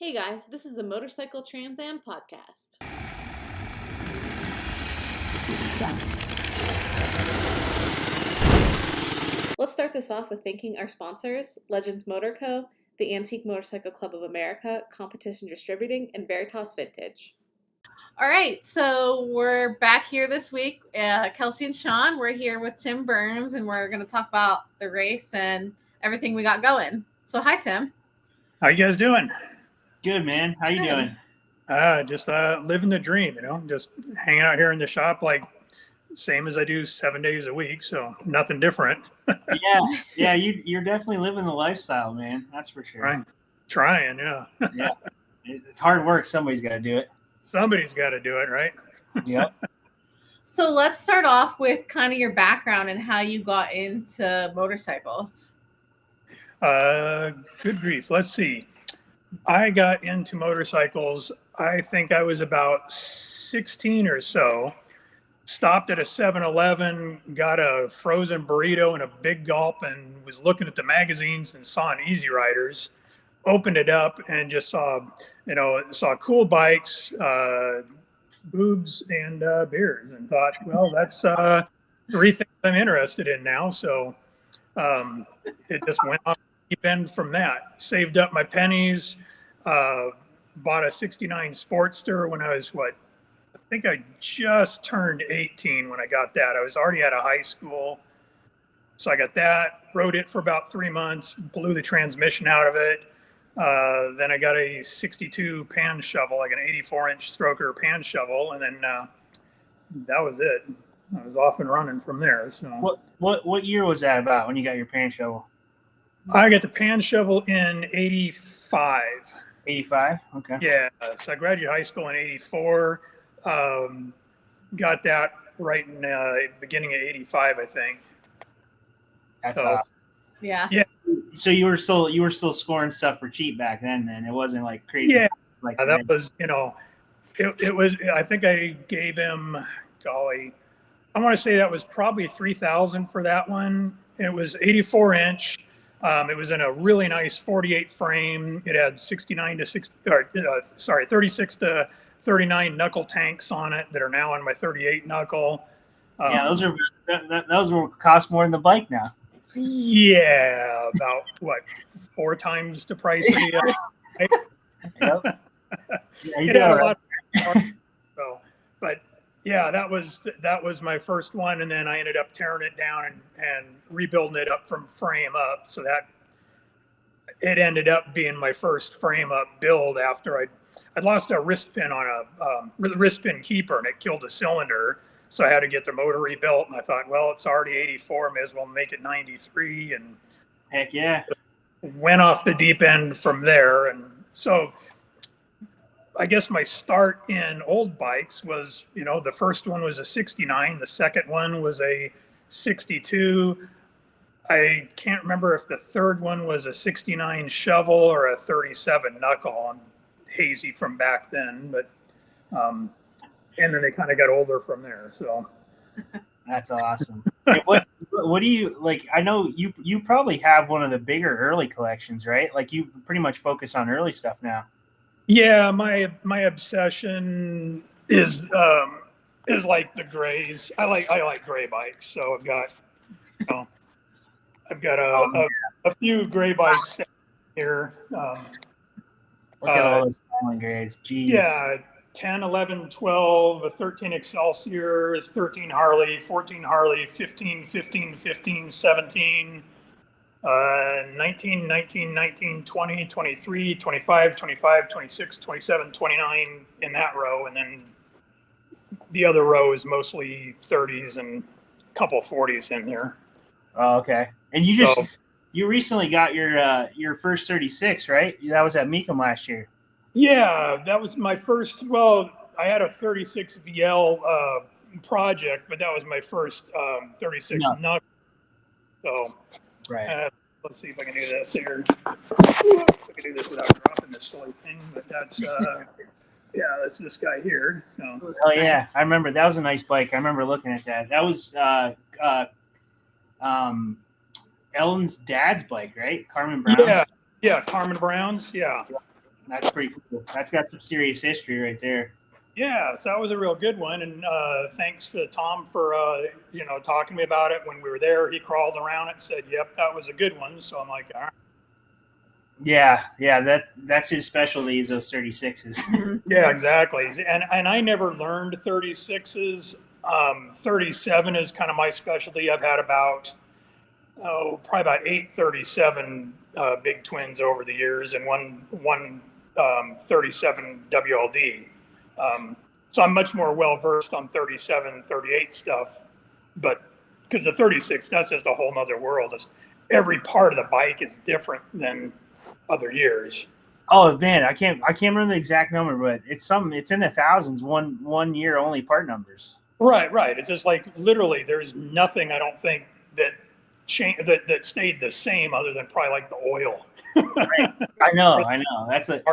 Hey guys, this is the Motorcycle TransAm podcast. Let's start this off with thanking our sponsors, Legends Motor Co., the Antique Motorcycle Club of America, Competition Distributing, and Veritas Vintage. All right, so we're back here this week. Kelsey and Sean, we're here with Tim Burns, and we're going to talk about the race and everything we got going. So hi, Tim. How you guys doing? Good, man. How you doing? Just living the dream, just hanging out here in the shop, like same as I do 7 days a week. So nothing different. Yeah. You're definitely living the lifestyle, man. That's for sure. Right. Trying, yeah. Yeah. It's hard work. Somebody's got to do it. Somebody's got to do it, right? Yep. So let's start off with kind of your background and how you got into motorcycles. Good grief. Let's see. I got into motorcycles, I think I was about 16 or so. Stopped at a 7-Eleven, got a frozen burrito and a big gulp, and was looking at the magazines and saw an Easy Riders. Opened it up and just saw cool bikes, boobs, and beers, and thought, well, that's three things I'm interested in now. So it just went on deep end from that. Saved up my pennies, bought a 69 Sportster when I was, I think I just turned 18 when I got that. I was already out of high school. So I got that, rode it for about 3 months, blew the transmission out of it. Then I got a 62 pan shovel, like an 84-inch stroker pan shovel, and then that was it. I was off and running from there. So What year was that about when you got your pan shovel? I got the pan shovel in 85. 85? Okay. Yeah. So I graduated high school in 84. Got that right in beginning of 85, I think. That's awesome. Yeah. Yeah. So you were still scoring stuff for cheap back then. It wasn't like crazy. Yeah. Like That was, it was, I think I gave him, golly, I want to say that was probably $3,000 for that one. It was 84-inch. It was in a really nice 48 frame. It had 36 to 39 knuckle tanks on it that are now on my 38 knuckle. Yeah, those will cost more than the bike now. Yeah, about 4 times the price of the Yep. Yeah, it had a lot of, but yeah, that was my first one, and then I ended up tearing it down and rebuilding it up from frame up. So that it ended up being my first frame up build after I'd lost a wrist pin on a wrist pin keeper, and it killed a cylinder. So I had to get the motor rebuilt, and I thought, well, it's already 84, may as well make it 93, and heck yeah, went off the deep end from there. And so I guess my start in old bikes was, the first one was a 69. The second one was a 62. I can't remember if the third one was a 69 shovel or a 37 knuckle. I'm hazy from back then, but and then they kind of got older from there. So that's awesome. Hey, what do you like? I know you probably have one of the bigger early collections, right? Like you pretty much focus on early stuff now. Yeah, my obsession is like the grays. I like gray bikes, so I've got a few gray bikes here. Look at all those silent grays. Jeez. Yeah, 10, 11, 12, a 13 Excelsior, 13 Harley, 14 Harley, 15, 17. 19, 20, 23, 25, 26, 27, 29 in that row. And then the other row is mostly 30s and a couple 40s in there. Oh, okay. And you recently got your first 36, right? That was at Mecum last year. Yeah, that was my first. Well, I had a 36 VL project, but that was my first 36 nut. So. Right. Let's see if I can do this here. I can do this without dropping this silly thing, but that's that's this guy here. So. Oh yeah, I remember that was a nice bike. I remember looking at that. That was Ellen's dad's bike, right? Carmen Brown. Yeah, Carmen Brown's. Yeah. That's pretty cool. That's got some serious history right there. Yeah, so that was a real good one, and thanks to Tom for talking to me about it when we were there. He crawled around it and said, "Yep, that was a good one." So I'm like, "All right." Yeah, that's his specialty is those 36s. Yeah, exactly. And I never learned 36s. 37 is kind of my specialty. I've had about probably about 837 big twins over the years, and one 37 WLD. So I'm much more well versed on 37, 38 stuff, but because the 36, that's just a whole nother world. Every part of the bike is different than other years. Oh man, I can't remember the exact number, but it's in the thousands. One year only part numbers. Right. It's just like literally, there's nothing I don't think that that stayed the same other than probably like the oil. Right. I know. That's right.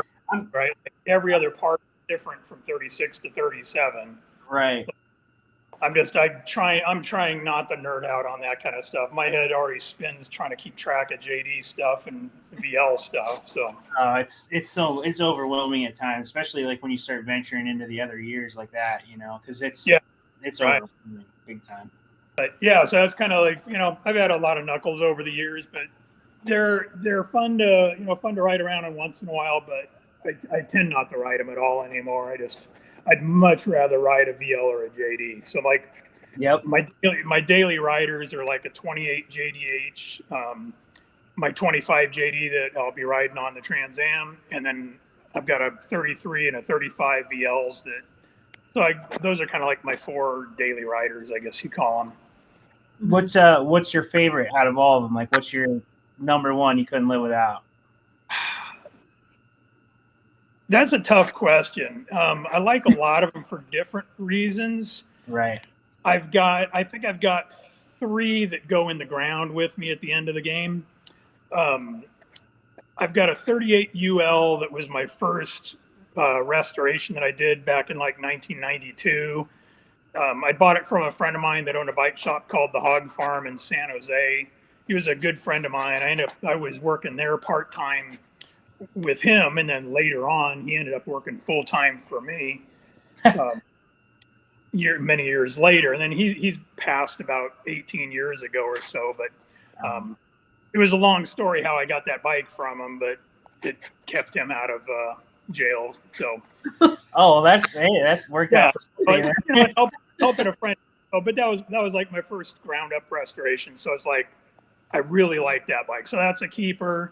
Like every other part is different from 36 to 37. Right. I'm trying not to nerd out on that kind of stuff. My head already spins trying to keep track of JD stuff and VL stuff. So it's overwhelming at times, especially like when you start venturing into the other years like that, because it's overwhelming big time. But yeah, so that's kind of like, I've had a lot of knuckles over the years, but they're fun to ride around on once in a while, but I tend not to ride them at all anymore. I'd much rather ride a VL or a JD. So like, yep, my daily riders are like a 28 JDH, my 25 JD that I'll be riding on the Trans Am, and then I've got a 33 and a 35 VLs those are kind of like my 4 daily riders, I guess you call them. What's your favorite out of all of them? Like, what's your number one you couldn't live without? That's a tough question. I like a lot of them for different reasons. Right. I think I've got 3 that go in the ground with me at the end of the game. I've got a 38 UL that was my first restoration that I did back in like 1992. I bought it from a friend of mine that owned a bike shop called the Hog Farm in San Jose. He was a good friend of mine. I was working there part-time with him, and then later on he ended up working full-time for me many years later, and then he's passed about 18 years ago or so, but it was a long story how I got that bike from him, but it kept him out of jail. So that worked out for me. Helping a friend. But that was like my first ground up restoration, so it's like I really like that bike, so that's a keeper.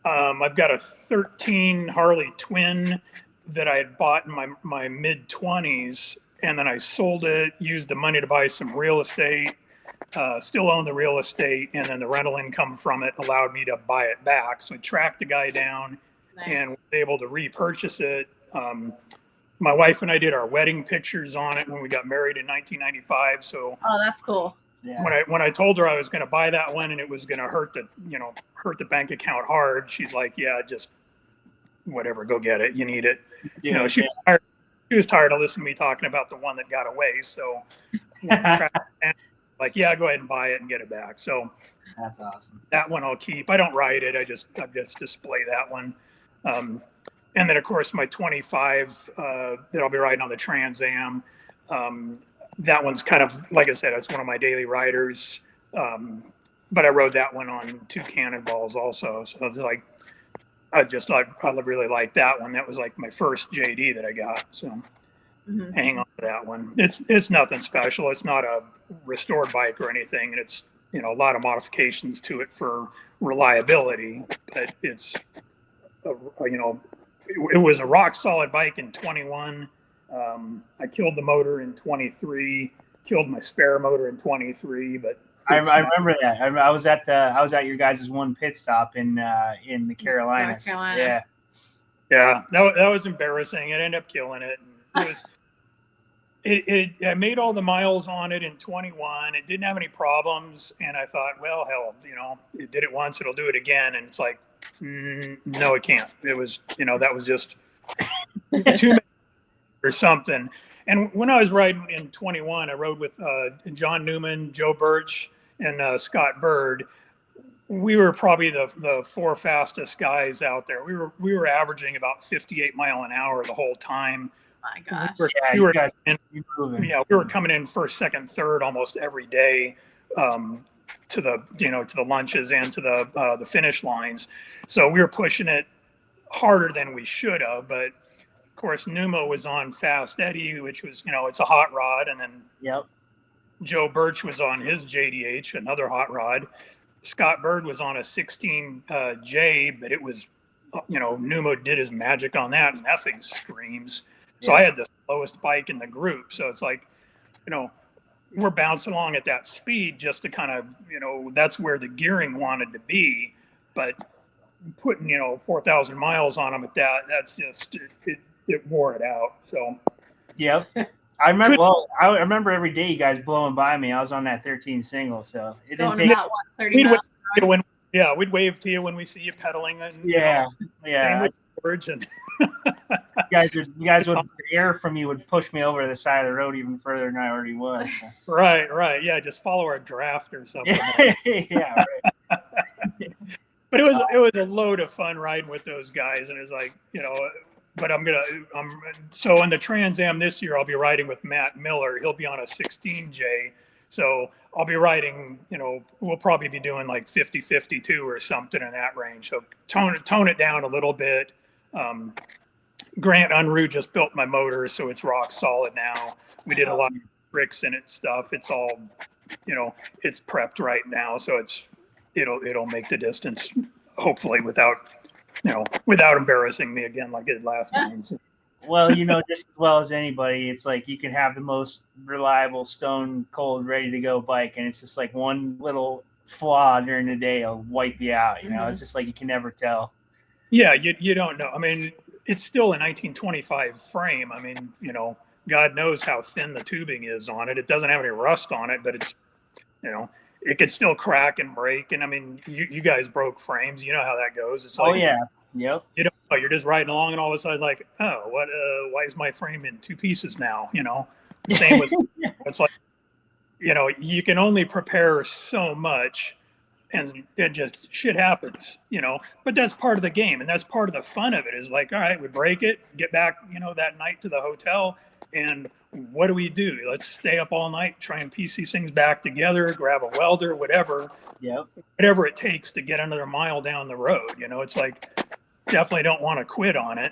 I've got a 13 Harley Twin that I had bought in my mid-20s, and then I sold it, used the money to buy some real estate, still own the real estate, and then the rental income from it allowed me to buy it back. So I tracked the guy down and was able to repurchase it. My wife and I did our wedding pictures on it when we got married in 1995. So that's cool. Yeah. When I told her I was going to buy that one and it was going to hurt the bank account hard, she's like, "Yeah, just whatever, go get it. You need it." She was tired of listening to me talking about the one that got away. So like, yeah, go ahead and buy it and get it back. So that's awesome. That one I'll keep. I don't ride it. I just display that one. And then of course my 25 that I'll be riding on the Trans Am. That one's kind of, like I said, it's one of my daily riders. But I rode that one on 2 Cannonballs also. So it's like, I really like that one. That was like my first JD that I got. So hang on to that one. It's nothing special. It's not a restored bike or anything. And it's, a lot of modifications to it for reliability, but it's, it was a rock solid bike in 21. I killed the motor in 23, killed my spare motor in 23, but I remember that. I was at your guys' one pit stop in the Carolinas. North Carolina. Yeah. That was embarrassing. It ended up killing it. I made all the miles on it in 21. It didn't have any problems, and I thought, well, hell, it did it once, it'll do it again. And it's like, no, it can't. It was, that was just too many or something. And when I was riding in 21, I rode with John Newman, Joe Birch, and Scott Bird. we were probably the four fastest guys out there. We were averaging about 58 mile an hour the whole time. My gosh. We were moving. Yeah, we were coming in first, second, third almost every day, to the lunches and to the finish lines. So we were pushing it harder than we should have. But of course, Numo was on Fast Eddie, which was, it's a hot rod, and then Joe Birch was on his JDH, another hot rod. Scott Bird was on a 16J, but it was, Numo did his magic on that, and that thing screams. So I had the slowest bike in the group. So it's like, we're bouncing along at that speed just to kind of, that's where the gearing wanted to be. But putting, 4,000 miles on them at that's just, it wore it out. So, I remember every day you guys blowing by me. I was on that 13 single, so it didn't take. We'd wave to you when we see you pedaling. And, and you guys would, the air from you would push me over to the side of the road even further than I already was. So. Right. Yeah, just follow our draft or something. Right. But it was a load of fun riding with those guys, and it's like, but so on the Trans Am this year, I'll be riding with Matt Miller. He'll be on a 16J. So I'll be riding, we'll probably be doing like 50, 52 or something in that range. So tone it down a little bit. Grant Unruh just built my motor, so it's rock solid now. We did a lot of bricks in it stuff. It's all, it's prepped right now. So it'll make the distance, hopefully without embarrassing me again like it did last time. So. Well, just as well as anybody, it's like you can have the most reliable, stone cold, ready to go bike, and it's just like one little flaw during the day will wipe you out. It's just like you can never tell. Yeah, you don't know. I mean, it's still a 1925 frame. I mean, God knows how thin the tubing is on it. It doesn't have any rust on it, but it's, it could still crack and break. And I mean, you guys broke frames. You know how that goes. It's like, yep. You're just riding along, and all of a sudden, like, why is my frame in two pieces now? Same with, it's like, you can only prepare so much, and it just shit happens, but that's part of the game, and that's part of the fun of it. Is like, all right, we break it, get back, that night to the hotel, and what do? Let's stay up all night, try and piece these things back together, grab a welder, whatever it takes to get another mile down the road. It's like, definitely don't want to quit on it.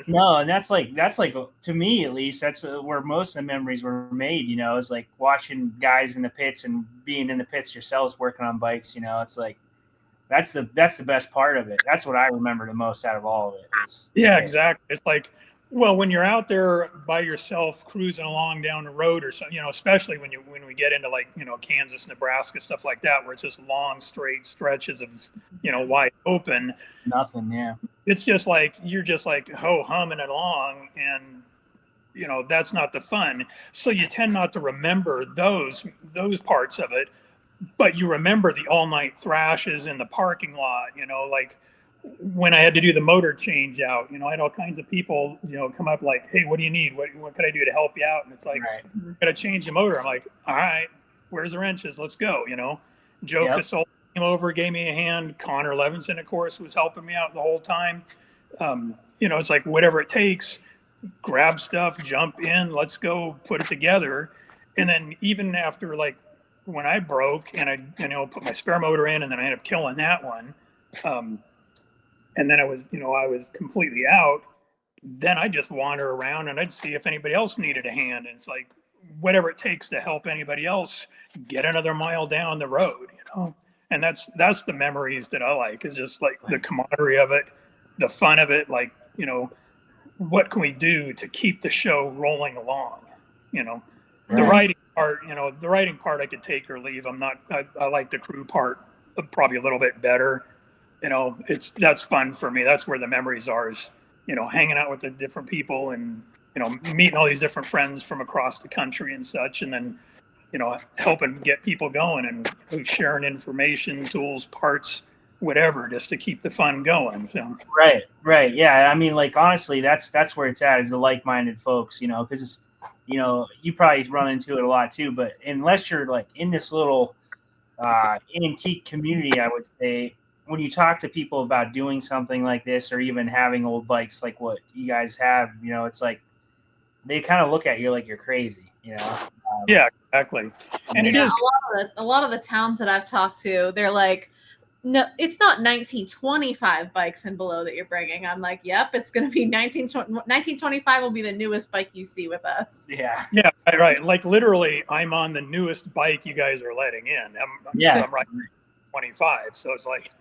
No, and that's like to me at least, that's where most of the memories were made. Is like watching guys in the pits and being in the pits yourselves working on bikes. It's like that's the best part of it. That's what I remember the most out of all of it. Exactly. It's like, well, when you're out there by yourself cruising along down the road or something, especially when we get into like, Kansas, Nebraska, stuff like that, where it's just long, straight stretches of, wide open. Nothing, yeah. It's just like, you're just like humming it along, and, that's not the fun. So you tend not to remember those parts of it, but you remember the all-night thrashes in the parking lot, like, when I had to do the motor change out, I had all kinds of people, come up like, hey, what do you need? What can I do to help you out? And it's like, got to change the motor. I'm like, all right, where's the wrenches? Let's go. Joe Casol came over, gave me a hand. Connor Levinson, of course, was helping me out the whole time. It's like, whatever it takes, grab stuff, jump in, let's go put it together. And then even after, like, when I broke and I, put my spare motor in, and then I ended up killing that one. And then I was completely out. Then I just wander around and I'd see if anybody else needed a hand. And it's like, whatever it takes to help anybody else get another mile down the road, And that's the memories that I like, is just like the camaraderie of it, the fun of it. Like, what can we do to keep the show rolling along? The writing part I could take or leave. I like the crew part probably a little bit better. That's fun for me. That's where the memories are, is, hanging out with the different people and, meeting all these different friends from across the country and such. And then, helping get people going and sharing information, tools, parts, whatever, just to keep the fun going. So. Right. Yeah. I mean, like, honestly, that's where it's at, is the like-minded folks, because you probably run into it a lot too, but unless you're like in this little antique community, I would say, when you talk to people about doing something like this or even having old bikes like what you guys have, it's like they kind of look at you like you're crazy, Yeah, exactly. And it Yeah, is a lot of the towns that I've talked to, they're like, no, it's not 1925 bikes and below that you're bringing. I'm like, yep, it's going to be 1925 will be the newest bike you see with us. Yeah. Yeah, right. Like literally, I'm on the newest bike you guys are letting in. I'm right 25, so it's like.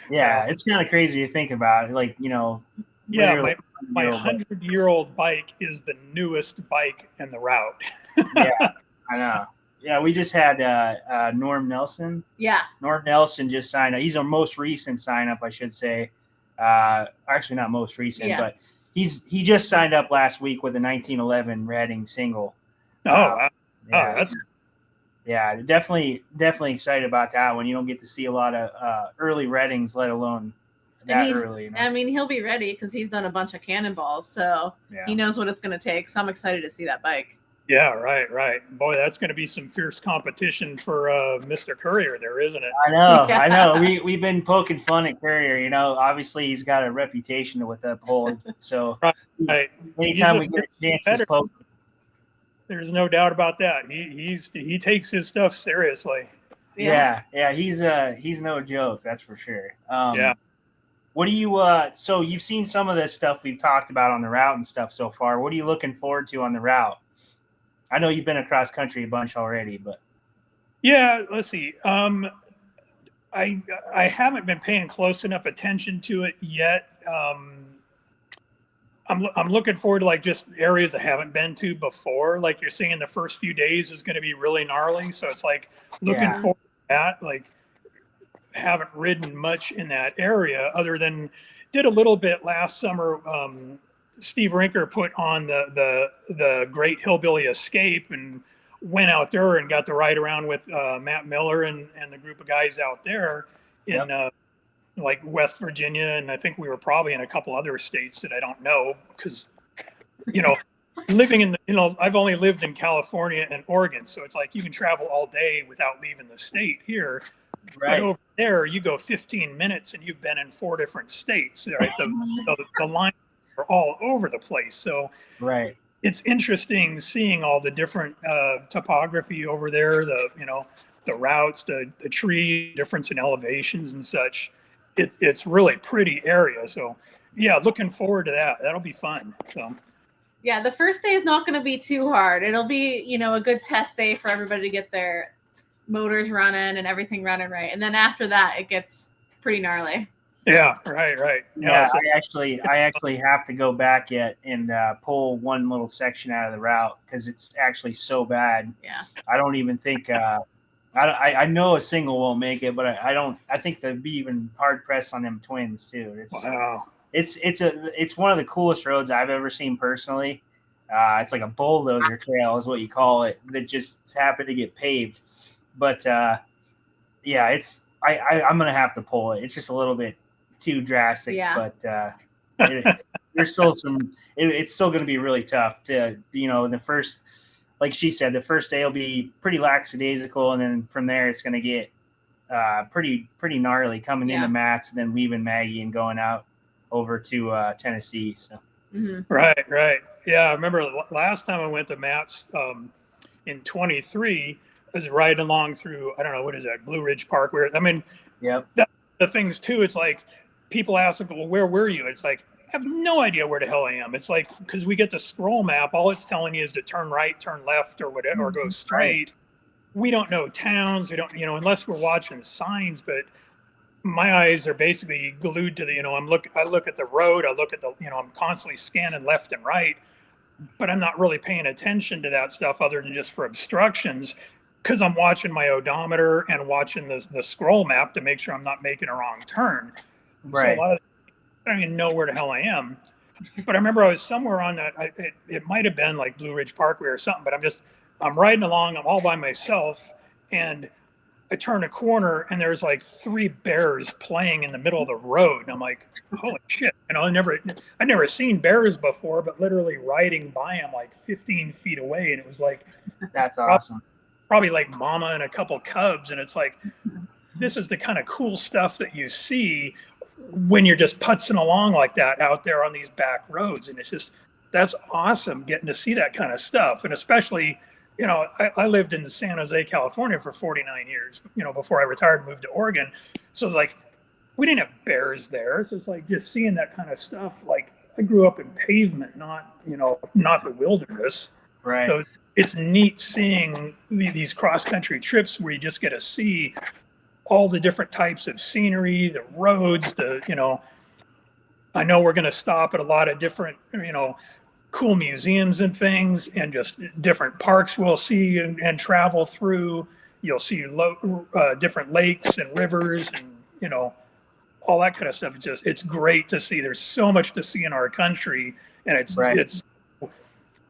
Yeah, it's kind of crazy to think about. Like, yeah, my 100-year-old bike is the newest bike in the route. Yeah, I know. Yeah, we just had Norm Nelson. Yeah. Norm Nelson just signed up. He's our most recent sign up, I should say. Actually, not most recent, but he just signed up last week with a 1911 Redding single. Oh, wow. Yeah, definitely excited about that one. You don't get to see a lot of early Reddings, let alone that early. I mean, he'll be ready because he's done a bunch of Cannonballs, so he knows what it's going to take. So I'm excited to see that bike. Yeah, right. Boy, that's going to be some fierce competition for Mr. Courier there, isn't it? I know. We've been poking fun at Courier. Obviously he's got a reputation with uphold. So right. anytime we get a chance to poke. There's no doubt about that. He takes his stuff seriously. Yeah. He's no joke, that's for sure. Yeah. What do you so you've seen some of this stuff we've talked about on the route and stuff so far. What are you looking forward to on the route? I know you've been across country a bunch already, but yeah, let's see. I haven't been paying close enough attention to it yet. I'm looking forward to like just areas I haven't been to before. Like you're saying, the first few days is going to be really gnarly, so it's like looking forward to that. Like haven't ridden much in that area other than did a little bit last summer. Steve Rinker put on the Great Hillbilly Escape and went out there and got to ride around with Matt Miller and the group of guys out there in like West Virginia, and I think we were probably in a couple other states that I don't know because living in I've only lived in California and Oregon, so it's like you can travel all day without leaving the state here. Right. But over there, you go 15 minutes and you've been in 4 different states. Right, the lines are all over the place. So it's interesting seeing all the different topography over there. The routes, the tree difference in elevations and such. It's really pretty area. So yeah, looking forward to that. That'll be fun. So. Yeah, the first day is not going to be too hard. It'll be, a good test day for everybody to get their motors running and everything running right. And then after that, it gets pretty gnarly. Yeah, right. Yeah, so I actually have to go back yet and pull one little section out of the route because it's actually so bad. Yeah. I don't even think I know a single won't make it, but I think they'd be even hard pressed on them twins too. It's one of the coolest roads I've ever seen personally. It's like a bulldozer trail is what you call it that just happened to get paved. But I'm gonna have to pull it. It's just a little bit too drastic, but there's still it's still gonna be really tough to the first, like she said, the first day will be pretty lackadaisical, and then from there it's gonna get pretty gnarly coming into Matt's and then leaving Maggie and going out over to Tennessee. So right. Yeah, I remember last time I went to Matt's in 23. I was riding along through, I don't know, what is that, Blue Ridge Park? The things too, it's like people ask, well, where were you? It's like, I have no idea where the hell I am. It's like, because we get the scroll map, all it's telling you is to turn right, turn left, or whatever, or go straight. Right. We don't know towns. We don't, unless we're watching signs, but my eyes are basically glued to I look at the road, I look at I'm constantly scanning left and right, but I'm not really paying attention to that stuff other than just for obstructions, because I'm watching my odometer and watching the scroll map to make sure I'm not making a wrong turn. Right. So a lot of I don't even know where the hell I am. But I remember I was somewhere on that. It might have been like Blue Ridge Parkway or something, but I'm riding along. I'm all by myself, and I turn a corner, and there's like 3 bears playing in the middle of the road. And I'm like, holy shit. I'd never seen bears before, but literally riding by them like 15 feet away. And it was like, that's awesome. probably like mama and a couple cubs, and it's like this is the kind of cool stuff that you see when you're just putzing along like that out there on these back roads. And it's just, that's awesome getting to see that kind of stuff. And especially, I lived in San Jose, California for 49 years, before I retired and moved to Oregon. So it's like, we didn't have bears there. So it's like just seeing that kind of stuff. Like, I grew up in pavement, not the wilderness. Right. So it's neat seeing these cross-country trips where you just get to see all the different types of scenery, the roads, I know we're going to stop at a lot of different, cool museums and things, and just different parks we'll see and travel through. You'll see different lakes and rivers and, all that kind of stuff. It's great to see. There's so much to see in our country, and it's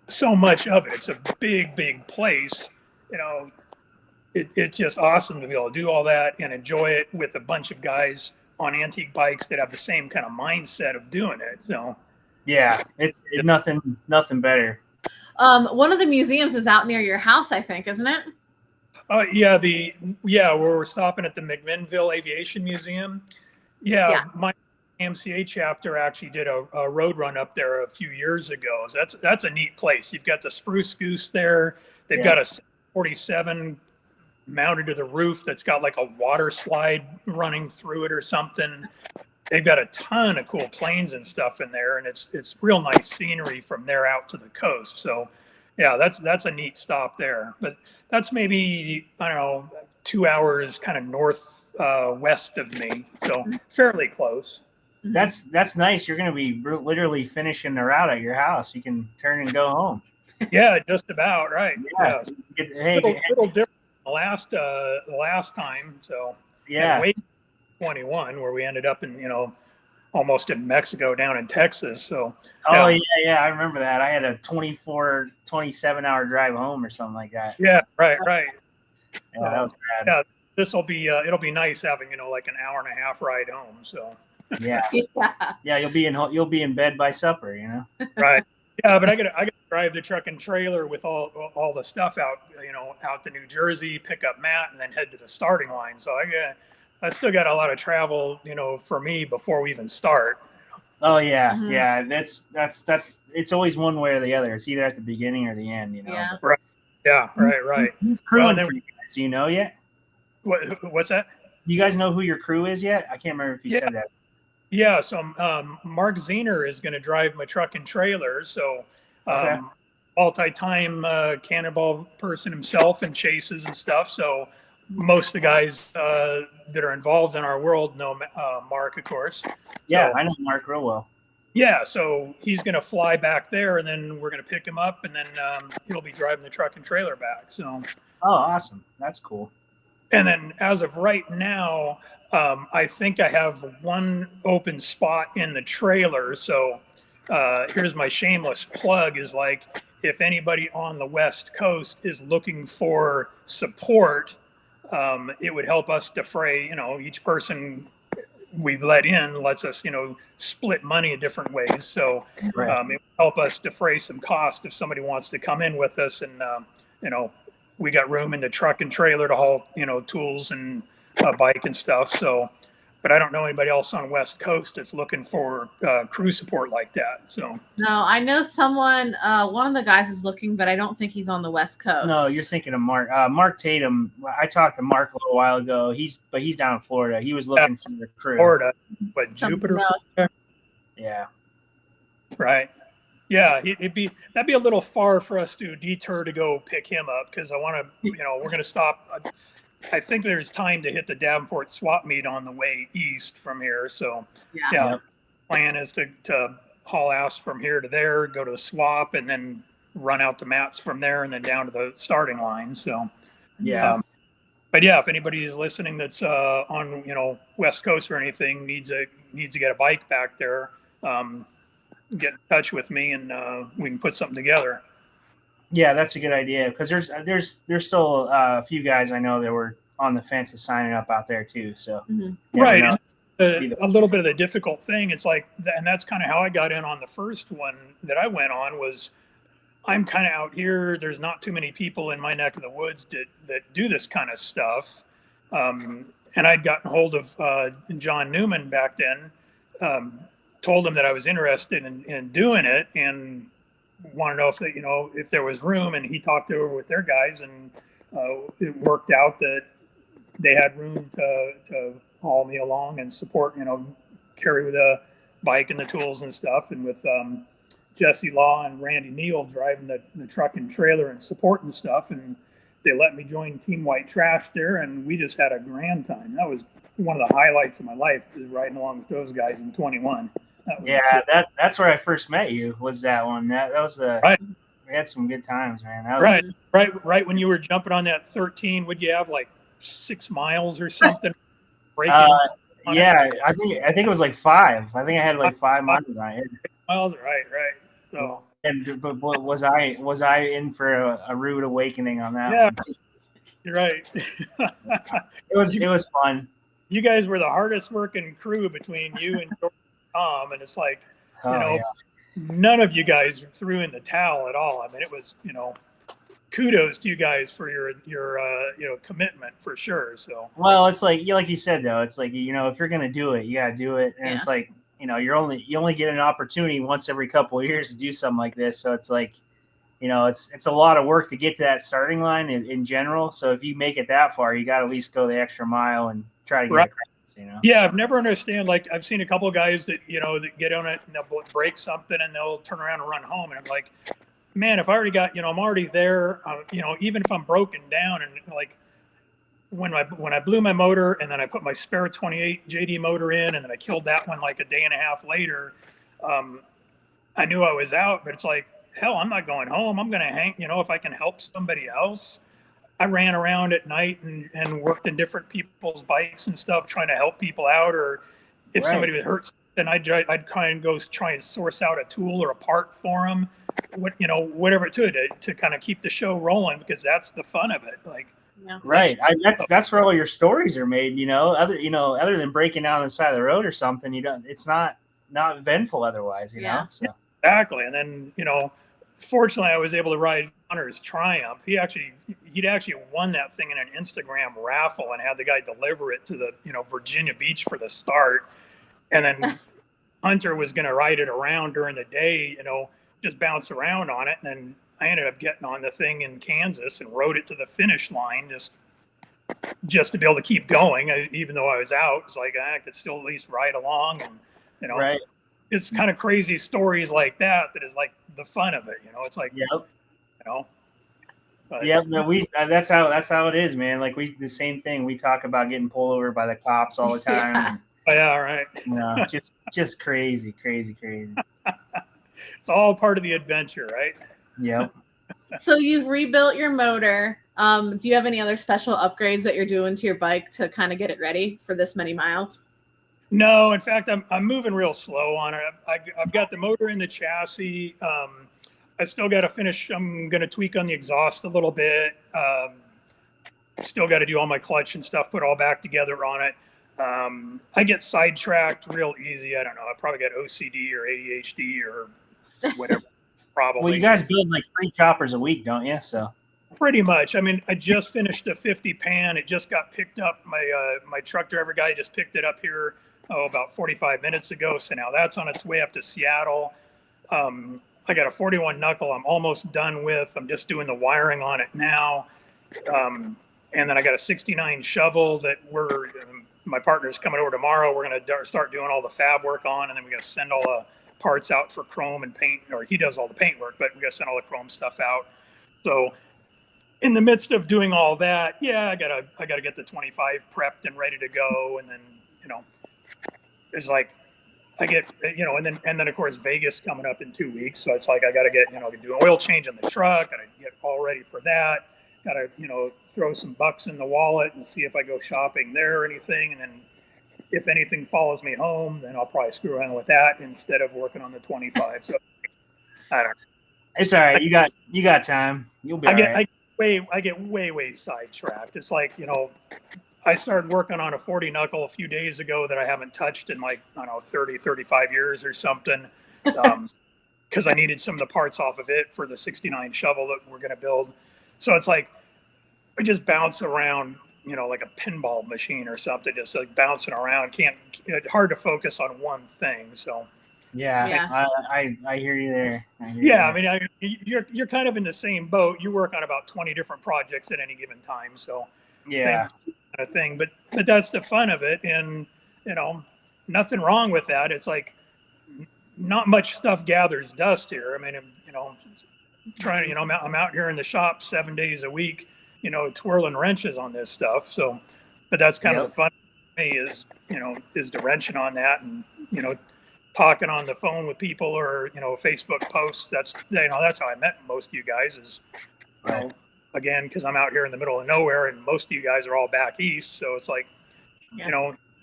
so much of it. It's a big, big place, It's just awesome to be able to do all that and enjoy it with a bunch of guys on antique bikes that have the same kind of mindset of doing it. So, yeah, it's nothing better. One of the museums is out near your house, I think, isn't it? Where we're stopping at the McMinnville Aviation Museum. Yeah. My MCA chapter actually did a road run up there a few years ago. So that's a neat place. You've got the Spruce Goose there. They've got a 47 mounted to the roof that's got like a water slide running through it or something. They've got a ton of cool planes and stuff in there, and it's real nice scenery from there out to the coast. So yeah, that's a neat stop there. But that's maybe, I don't know, 2 hours kind of north west of me, so fairly close. That's nice. You're going to be literally finishing the route at your house. You can turn and go home. Yeah, just about right. Yeah. Hey, little different the last time. So yeah, 21 where we ended up in almost in Mexico down in Texas. So yeah, I remember that. I had a 27-hour drive home or something like that. Yeah, right. Yeah, that was bad. Yeah, this will be it'll be nice having like an hour and a half ride home. So yeah, you'll be in bed by supper. Right. Yeah, but I gotta drive the truck and trailer with all the stuff out to New Jersey, pick up Matt, and then head to the starting line. So I still got a lot of travel, for me before we even start. Oh yeah, yeah. That's it's always one way or the other. It's either at the beginning or the end. Yeah. Right. Yeah. Right. Crewing for you guys. Do you know yet? What's that? You guys know who your crew is yet? I can't remember if you said that. Yeah, so Mark Zener is going to drive my truck and trailer. So multi-time Cannonball person himself and chases and stuff. So most of the guys that are involved in our world know Mark, of course. Yeah, so, I know Mark real well. Yeah, so he's going to fly back there, and then we're going to pick him up, and then he'll be driving the truck and trailer back. So. Oh, awesome! That's cool. And then as of right now, I think I have one open spot in the trailer. So here's my shameless plug is like, if anybody on the West Coast is looking for support, it would help us defray, each person we let in lets us, split money in different ways. So it would help us defray some cost if somebody wants to come in with us. And, we got room in the truck and trailer to haul, tools and a bike and stuff. So, but I don't know anybody else on West Coast that's looking for crew support like that. So no, I know someone. One of the guys is looking, but I don't think he's on the West Coast. No, you're thinking of Mark. Mark Tatum. I talked to Mark a little while ago. He's down in Florida. He was looking for the crew. Florida, but Jupiter. Yeah. Right. Yeah, that'd be a little far for us to detour to go pick him up because I want to. We're going to stop. I think there's time to hit the Davenport swap meet on the way east from here. So the plan is to haul ass from here to there, go to the swap, and then run out to Matt's from there, and then down to the starting line. So but yeah, if anybody is listening that's on West Coast or anything needs to get a bike back there, get in touch with me and we can put something together. Yeah, that's a good idea because there's still a few guys I know that were on the fence of signing up out there too. So right, a little bit of the difficult thing. It's like, and that's kind of how I got in on the first one that I went on was I'm kind of out here. There's not too many people in my neck of the woods that do this kind of stuff. And I'd gotten hold of John Newman back then, told him that I was interested in doing it and want to know if they, if there was room. And he talked over with their guys, and it worked out that they had room to haul me along and support, carry the bike and the tools and stuff. And with Jesse Law and Randy Neal driving the truck and trailer and supporting stuff, and they let me join Team White Trash there, and we just had a grand time. That was one of the highlights of my life, is riding along with those guys in 21. Yeah, cool. That's where I first met you, was that one. That was the right. We had some good times, man. That was, right when you were jumping on that 13, would you have like 6 miles or something? Yeah, I think it was like 5. I think I had like 5 miles on it. Miles, right. So, but was I in for a rude awakening on that? Yeah, one? You're right. It was fun. You guys were the hardest working crew between you and Tom, and it's like, none of you guys threw in the towel at all. I mean, it was, kudos to you guys for your commitment, for sure. So, well, it's like you said, though, it's like, if you're gonna do it, you gotta do it, and it's like, you only get an opportunity once every couple of years to do something like this. So it's like, it's a lot of work to get to that starting line in general. So if you make it that far, you got to at least go the extra mile and try to get across, Yeah, I've never understand. Like, I've seen a couple of guys that, that get on it and they'll break something and they'll turn around and run home. And I'm like, man, if I already got, I'm already there, even if I'm broken down, and like, when I blew my motor and then I put my spare 28 JD motor in, and then I killed that one like a day and a half later, I knew I was out. But it's like, hell, I'm not going home. I'm going to hang, if I can help somebody else. I ran around at night and worked in different people's bikes and stuff, trying to help people out. Or if somebody was hurt, then I'd kind of go try and source out a tool or a part for them, whatever to kind of keep the show rolling, because that's the fun of it. Like, right. That's where all your stories are made. Other than breaking down on the side of the road or something, it's not eventful otherwise. So. Exactly. And then fortunately, I was able to ride Connor's Triumph. He'd actually won that thing in an Instagram raffle and had the guy deliver it to the Virginia Beach for the start. And then Hunter was going to ride it around during the day, just bounce around on it. And then I ended up getting on the thing in Kansas and rode it to the finish line just to be able to keep going. Even though I was out, it's like I could still at least ride along, and right. It's kind of crazy stories like that is like the fun of it. It's like, that's how it is, man. Like the same thing. We talk about getting pulled over by the cops all the time. Yeah, right. Just crazy. It's all part of the adventure, right? Yep. So you've rebuilt your motor. Do you have any other special upgrades that you're doing to your bike to kind of get it ready for this many miles? No, in fact, I'm moving real slow on it. I've got the motor in the chassis. I still got to finish. I'm going to tweak on the exhaust a little bit. Still got to do all my clutch and stuff, put all back together on it. I get sidetracked real easy. I don't know. I probably got OCD or ADHD or whatever. Probably. Well, you guys build like 3 choppers a week, don't you? So pretty much. I mean, I just finished a 50 pan. It just got picked up. My truck driver guy just picked it up here about 45 minutes ago. So now that's on its way up to Seattle. I got a 41 knuckle I'm almost done with. I'm just doing the wiring on it now. And then I got a 69 shovel that my partner's coming over tomorrow. We're going to start doing all the fab work on, and then we got to send all the parts out for chrome and paint, or he does all the paint work, but we got to send all the chrome stuff out. So in the midst of doing all that, I gotta get the 25 prepped and ready to go. And then, it's like, I get, and then of course Vegas coming up in 2 weeks. So it's like, I got to get, do an oil change on the truck. Got to get all ready for that. Got to, throw some bucks in the wallet and see if I go shopping there or anything. And then if anything follows me home, then I'll probably screw around with that instead of working on the 25. So I don't know. It's all right. You got time. You'll be all right. I get way sidetracked. It's like, I started working on a 40 knuckle a few days ago that I haven't touched in like, I don't know, 30, 35 years or something. because I needed some of the parts off of it for the 69 shovel that we're going to build. So it's like, I just bounce around, like a pinball machine or something, just like bouncing around. Hard to focus on one thing. So yeah. I hear you there. I mean, you're kind of in the same boat. You work on about 20 different projects at any given time. So yeah, kind of thing. But that's the fun of it, and nothing wrong with that. It's like not much stuff gathers dust here. I mean, I'm out here in the shop 7 days a week, twirling wrenches on this stuff. So, but that's kind of the fun for me is the wrenching on that, and talking on the phone with people, or Facebook posts. That's how I met most of you guys, is again, because I'm out here in the middle of nowhere, and most of you guys are all back east. So it's like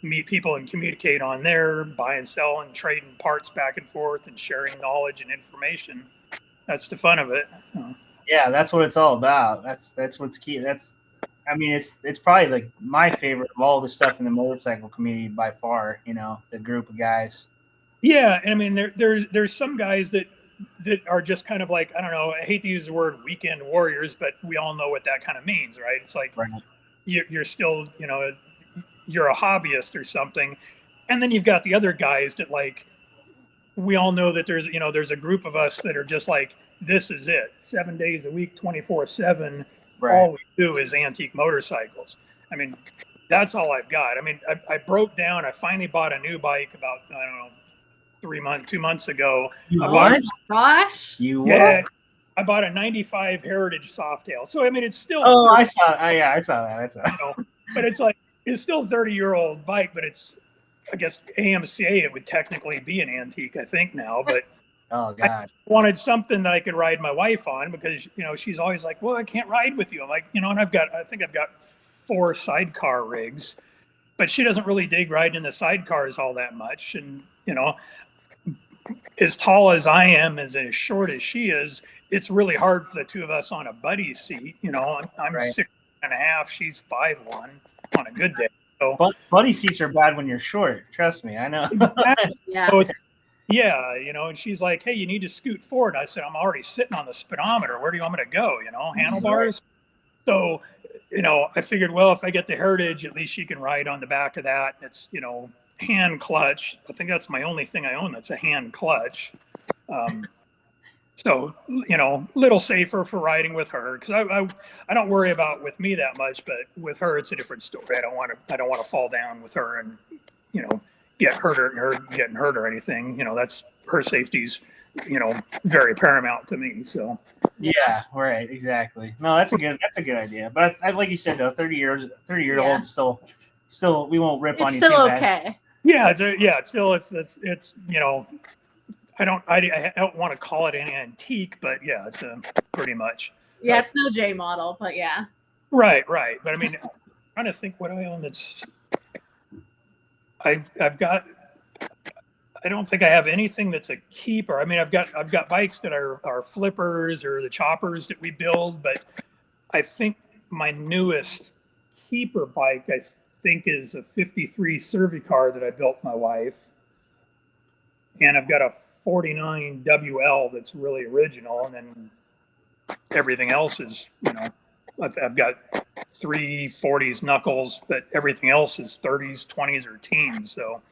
meet people and communicate on there, buy and sell and trading parts back and forth, and sharing knowledge and information. That's the fun of it. Yeah, that's what it's all about. That's what's key. It's probably like my favorite of all the stuff in the motorcycle community by far. The group of guys. Yeah, and I mean, there's some guys that are just kind of like, I don't know, I hate to use the word weekend warriors, but we all know what that kind of means, right? It's like you're still, you're a hobbyist or something, and then you've got the other guys that, like, we all know that there's a group of us that are just like, this is it, 7 days a week, 24/7. All we do is antique motorcycles. I mean, that's all I've got. I mean, I broke down. I finally bought a new bike about, I don't know, 2 months ago. Gosh. I bought a 95 Heritage Softail. So, I mean, it's still. Oh, I saw that. But it's like, it's still a 30-year-old bike, but it's, I guess, AMCA, it would technically be an antique, I think now. But oh, God. I wanted something that I could ride my wife on, because, she's always like, well, I can't ride with you. I'm like, and I think I've got 4 sidecar rigs, but she doesn't really dig riding in the sidecars all that much. And, as tall as I am, as short as she is, it's really hard for the two of us on a buddy seat. I'm 6.5, she's 5'1" on a good day. So, but buddy seats are bad when you're short. Trust me, I know. Exactly. Yeah. So and she's like, hey, you need to scoot forward. I said, I'm already sitting on the speedometer. Where do you want me to go? Handlebars. So, I figured, well, if I get the Heritage, at least she can ride on the back of that. It's, hand clutch. I think that's my only thing I own that's a hand clutch. So, little safer for riding with her, because I don't worry about with me that much, but with her it's a different story. I don't want to fall down with her and get hurt or getting hurt or anything. That's her safety's very paramount to me. So yeah, right, exactly. No, that's a good idea. But I like you said, though, 30-year-old still we won't rip on you too bad. It's still okay. It's I don't want to call it an antique, but yeah, it's pretty much. Yeah, it's no J model, but yeah. Right. But I mean, I'm trying to think what I own that's. I've got. I don't think I have anything that's a keeper. I mean, I've got bikes that are flippers or the choppers that we build, but I think my newest keeper bike, I think, is a 53 Cervicar that I built my wife. And I've got a 49 WL that's really original, and then everything else is, I've got 3 40s knuckles, but everything else is 30s, 20s, or teens. So,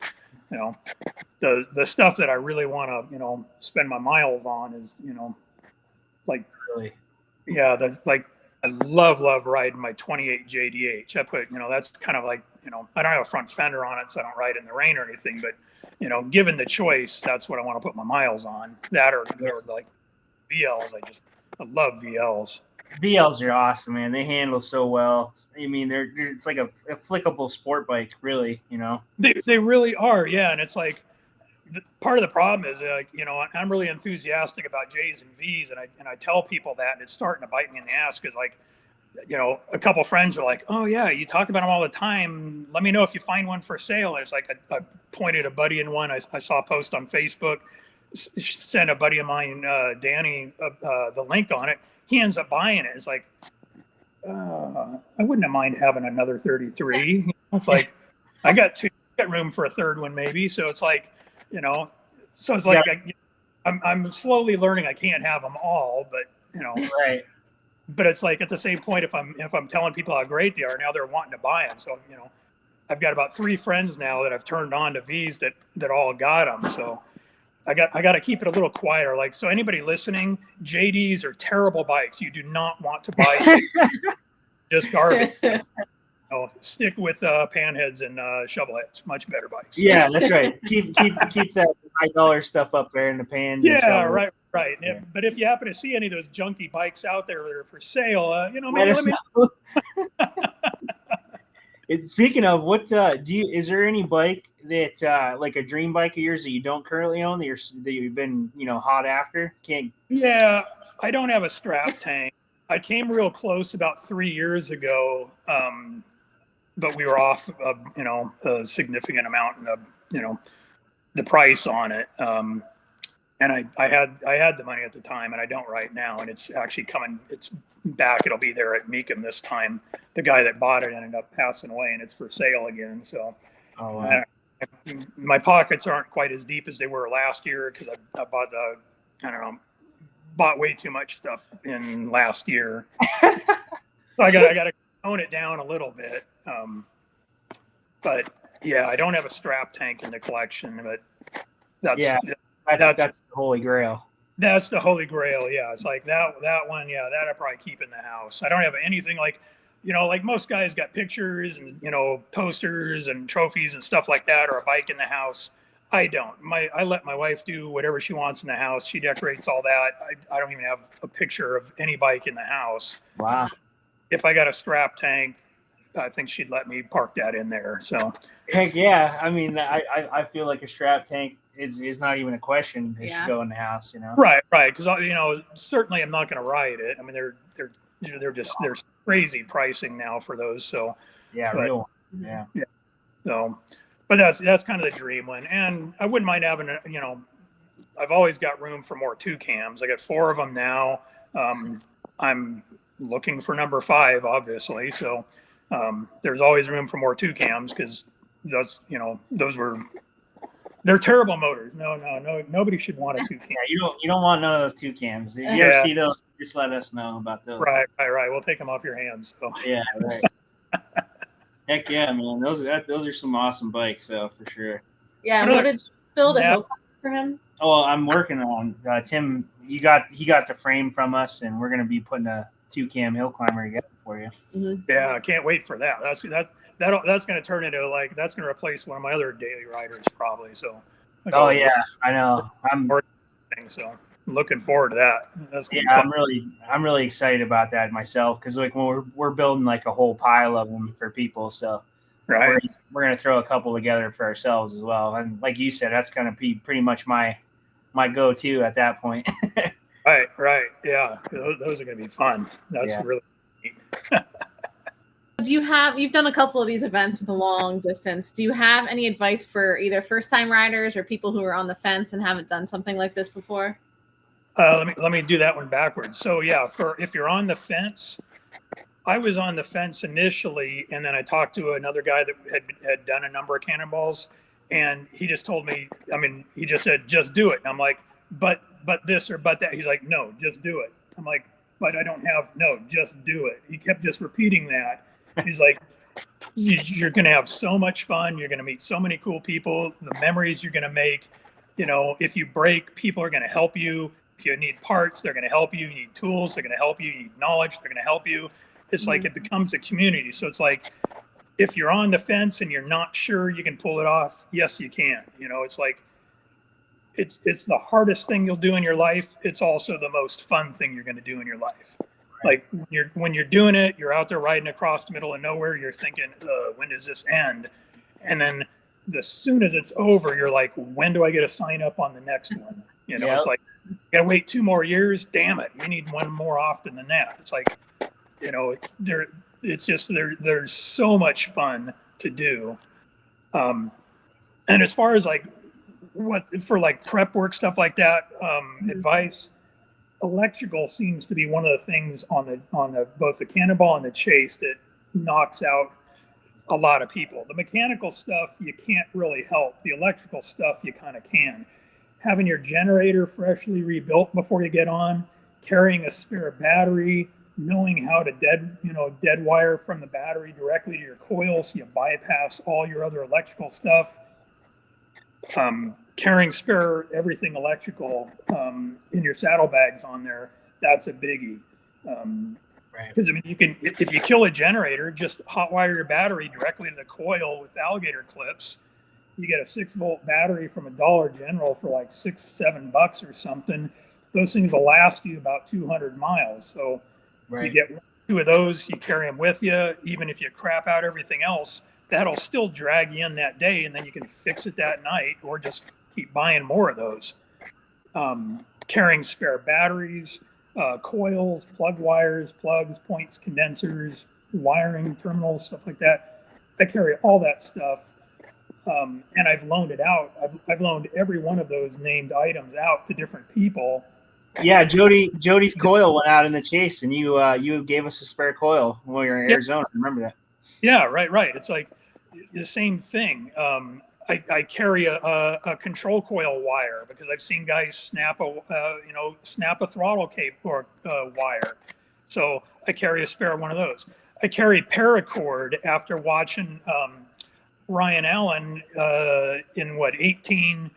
the stuff that I really want to, spend my miles on is, like, really, I love riding my 28 JDH. I put, that's kind of like, I don't have a front fender on it, so I don't ride in the rain or anything, but, given the choice, that's what I want to put my miles on. That or like VLs. I love VLs. VLs are awesome, man. They handle so well. I mean, it's like a flickable sport bike, really, They really are, yeah. And it's like, part of the problem is, I'm really enthusiastic about J's and V's, and I tell people that, and it's starting to bite me in the ass, because, like, a couple friends are like, oh yeah, you talk about them all the time. Let me know if you find one for sale. And it's like, I pointed a buddy in one. I saw a post on Facebook, sent a buddy of mine, Danny, the link on it. He ends up buying it. It's like, I wouldn't have mind having another 33. It's like, I got room for a third one maybe. So it's like, so it's like, I'm slowly learning I can't have them all, but Right. but it's like at the same point, if I'm telling people how great they are, now they're wanting to buy them. So I've got about 3 friends now that I've turned on to V's that all got them. So I got to keep it a little quieter. Like, so anybody listening, JDs are terrible bikes. You do not want to buy just garbage. Stick with panheads and shovelheads. Much better bikes. Yeah, that's right. Keep that $5 stuff up there in the pan. Yeah, right. Yeah. But if you happen to see any of those junky bikes out there that are for sale, Let us know. Speaking of, what is there any bike that like a dream bike of yours that you don't currently own that you've been hot after? Yeah, I don't have a strap tank. I came real close about 3 years ago, but we were off a significant amount in the price on it. And I had the money at the time, and I don't right now. And it's actually coming. It's back. It'll be there at Meekum this time. The guy that bought it ended up passing away, and it's for sale again. So, wow. My pockets aren't quite as deep as they were last year because I bought way too much stuff in last year. So I got to tone it down a little bit. But yeah, I don't have a strap tank in the collection, but that's the holy grail. That's the holy grail. Yeah, it's like that one. Yeah, that I probably keep in the house. I don't have anything like most guys got pictures and posters and trophies and stuff like that, or a bike in the house. I don't. I let my wife do whatever she wants in the house. She decorates all that. I don't even have a picture of any bike in the house. Wow. If I got a strap tank, I think she'd let me park that in there. So. Heck yeah. I mean, I feel like a strap tank is not even a question. It should go in the house, Right. Because certainly I'm not going to ride it. I mean, they're crazy pricing now for those. So yeah, real. Yeah. So, but that's kind of the dream one, and I wouldn't mind having I've always got room for more 2 cams. I got 4 of them now. I'm looking for number 5, obviously. So there's always room for more 2 cams because they're terrible motors. No, nobody should want a 2 cam. Yeah, you don't want none of those 2 cams. If you ever see those, just let us know about those. Right. We'll take them off your hands. So. Yeah, right. Heck yeah, man. Those are some awesome bikes, so for sure. Yeah, what did you build a hill climber for him? Oh, I'm working on Tim. He got the frame from us, and we're gonna be putting a 2 cam hill climber together for you. Mm-hmm. Yeah, I can't wait for that. That's going to turn into that's going to replace one of my other daily riders probably. So. Oh yeah, I know. So looking forward to that. That's I'm really excited about that myself because like when we're building like a whole pile of them for people, so right. We're gonna throw a couple together for ourselves as well. And like you said, that's gonna be pretty much my go-to at that point. Right. Yeah, those are gonna be fun. That's really neat. You've done a couple of these events with a long distance. Do you have any advice for either first-time riders or people who are on the fence and haven't done something like this before? Let me do that one backwards. So yeah, if you're on the fence, I was on the fence initially, and then I talked to another guy that had done a number of Cannonballs, and he just told me, he just said, just do it. And I'm like, but this or but that. He's like, no, just do it. I'm like, but I don't have, no, just do it. He kept just repeating that. He's like, you're going to have so much fun. You're going to meet so many cool people. The memories you're going to make, if you break, people are going to help you. If you need parts, they're going to help you. You need tools, they're going to help you. You need knowledge, they're going to help you. It's like it becomes a community. So it's like, if you're on the fence and you're not sure you can pull it off, yes, you can. It's like, it's the hardest thing you'll do in your life. It's also the most fun thing you're going to do in your life. Like when you're doing it, you're out there riding across the middle of nowhere. You're thinking, when does this end? And then as soon as it's over, you're like, when do I get a sign up on the next one? It's like, you gotta wait 2 more years. Damn it, we need one more often than that. It's like, there's so much fun to do. And as far as like what for like prep work, stuff like that, advice. Electrical seems to be one of the things on the both the Cannonball and the Chase that knocks out a lot of people. The mechanical stuff you can't really help. The electrical stuff you kind of can. having your generator freshly rebuilt before you get on, carrying a spare battery, knowing how to dead wire from the battery directly to your coil so you bypass all your other electrical stuff. Carrying spare everything electrical in your saddlebags on there, that's a biggie. Because I mean, you can, if you kill a generator, just hot wire your battery directly to the coil with alligator clips. You get a 6-volt battery from a Dollar General for like $6-7 or something. Those things will last you about 200 miles. So you get 2 of those, you carry them with you. Even if you crap out everything else, that'll still drag you in that day, and then you can fix it that night or just keep buying more of those. Carrying spare batteries, coils, plug wires, plugs, points, condensers, wiring, terminals, stuff like that. I carry all that stuff. And I've loaned it out. I've loaned every one of those named items out to different people. Yeah, Jody's coil went out in the chase, and you gave us a spare coil when we were in Arizona. Remember that? Yeah, right. It's like the same thing. I carry a control coil wire because I've seen guys snap a throttle cable or wire. So I carry a spare one of those. I carry paracord after watching Ryan Allen in 18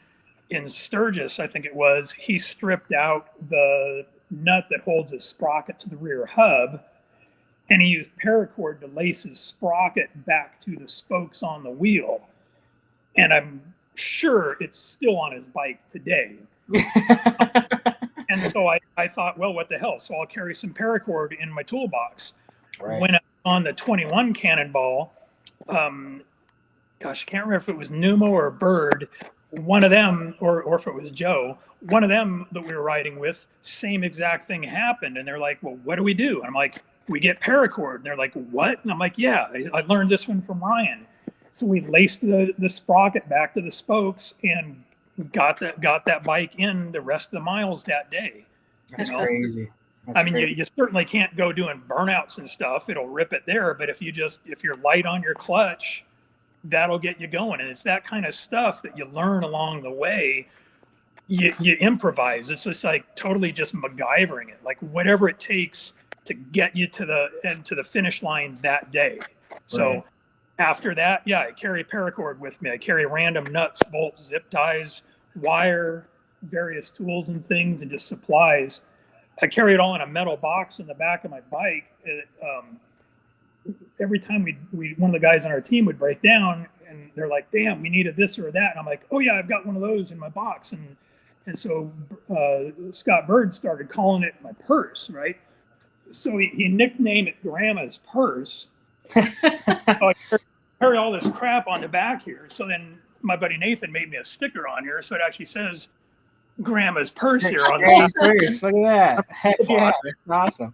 in Sturgis, I think it was. He stripped out the nut that holds his sprocket to the rear hub, and he used paracord to lace his sprocket back to the spokes on the wheel. And I'm sure it's still on his bike today. And so I thought, well, what the hell? So I'll carry some paracord in my toolbox. When I was on the 21 Cannonball, gosh, I can't remember if it was Numa or Bird, one of them, or if it was Joe, one of them that we were riding with, same exact thing happened. And they're like, well, what do we do? And I'm like, we get paracord. And they're like, what? And I'm like, yeah, I learned this one from Ryan. So we laced the sprocket back to the spokes and got that bike in the rest of the miles that day. That's crazy. I mean, you certainly can't go doing burnouts and stuff. It'll rip it there. But if you're light on your clutch, that'll get you going. And it's that kind of stuff that you learn along the way. You improvise. It's just like totally just MacGyvering it, like whatever it takes to get you to the finish line that day. So after that, yeah, I carry paracord with me. I carry random nuts, bolts, zip ties, wire, various tools and things, and just supplies. I carry it all in a metal box in the back of my bike. Every time one of the guys on our team would break down, and they're like, damn, we needed this or that. And I'm like, oh yeah, I've got one of those in my box. And so Scott Bird started calling it my purse, right? So he nicknamed it Grandma's Purse. So I carry all this crap on the back here. So then my buddy Nathan made me a sticker on here. So it actually says Grandma's Purse here on the back. Look at that. Heck yeah, that's awesome.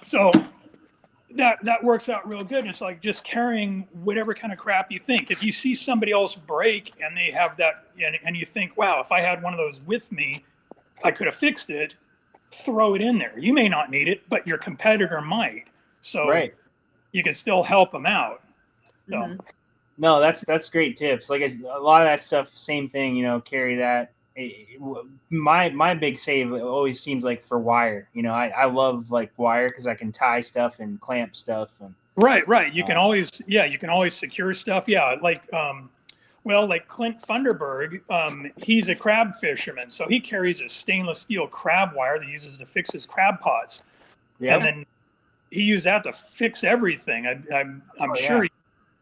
So that works out real good. It's like just carrying whatever kind of crap you think. If you see somebody else break and they have that, and you think, wow, if I had one of those with me, I could have fixed it, throw it in there. You may not need it, but your competitor might. So you can still help them out. So. No, that's great tips. Like a lot of that stuff, same thing, carry that. My big save always seems like for wire. I love like wire because I can tie stuff and clamp stuff. And right. You can always secure stuff. Yeah, like Clint Funderburg, he's a crab fisherman, so he carries a stainless steel crab wire that he uses to fix his crab pots. Yeah, and then he used that to fix everything. I'm sure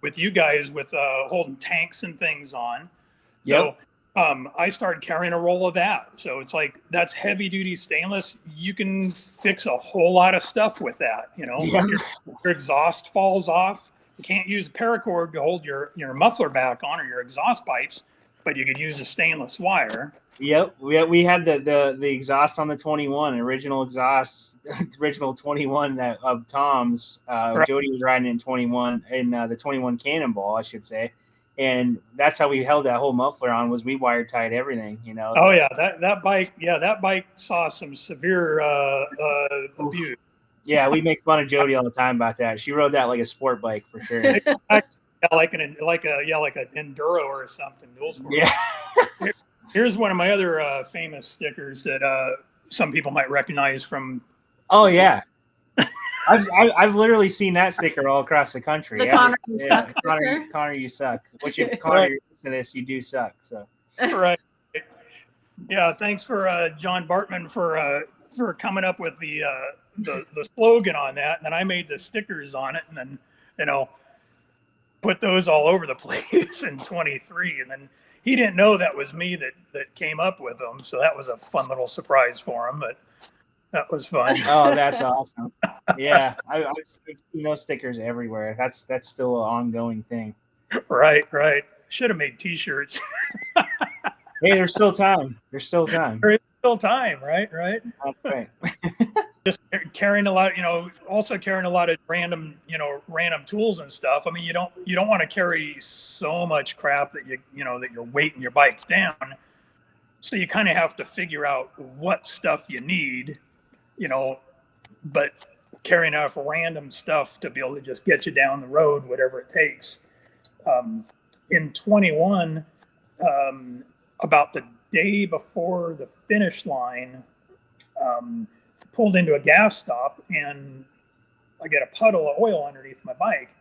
with you guys with holding tanks and things on. So I started carrying a roll of that. So it's like, that's heavy duty stainless. You can fix a whole lot of stuff with that. Your exhaust falls off. You can't use paracord to hold your muffler back on or your exhaust pipes, but you could use a stainless wire. Yep. We had the exhaust on the 21, original exhaust, original 21 of Tom's. Jody was riding in 21 in the 21 Cannonball, I should say. And that's how we held that whole muffler on, was we wire tied everything, Oh yeah, that bike saw some severe abuse. Yeah, we make fun of Jody all the time about that. She rode that like a sport bike for sure. like an enduro or something. Those were Here's one of my other famous stickers that some people might recognize from. Oh yeah, I've literally seen that sticker all across the country. The Connor, you suck sticker. Connor, you suck. Which if Connor, you're listening to this, you do suck. So Right. Yeah. Thanks for John Bartman for coming up with the slogan on that, and then I made the stickers on it, and then put those all over the place in 23, and then he didn't know that was me that came up with them, so that was a fun little surprise for him, but that was fun. Oh, that's awesome. Yeah, I've seen those stickers everywhere. That's still an ongoing thing. Right. Should have made t-shirts. Hey, there's still time. There's still time. There is still time, right? That's right. Just carrying a lot, also carrying a lot of random tools and stuff. I mean, you don't want to carry so much crap that that you're weighting your bike down. So you kind of have to figure out what stuff you need, but carrying enough random stuff to be able to just get you down the road, whatever it takes. In 21, about the day before the finish line, pulled into a gas stop, and I get a puddle of oil underneath my bike,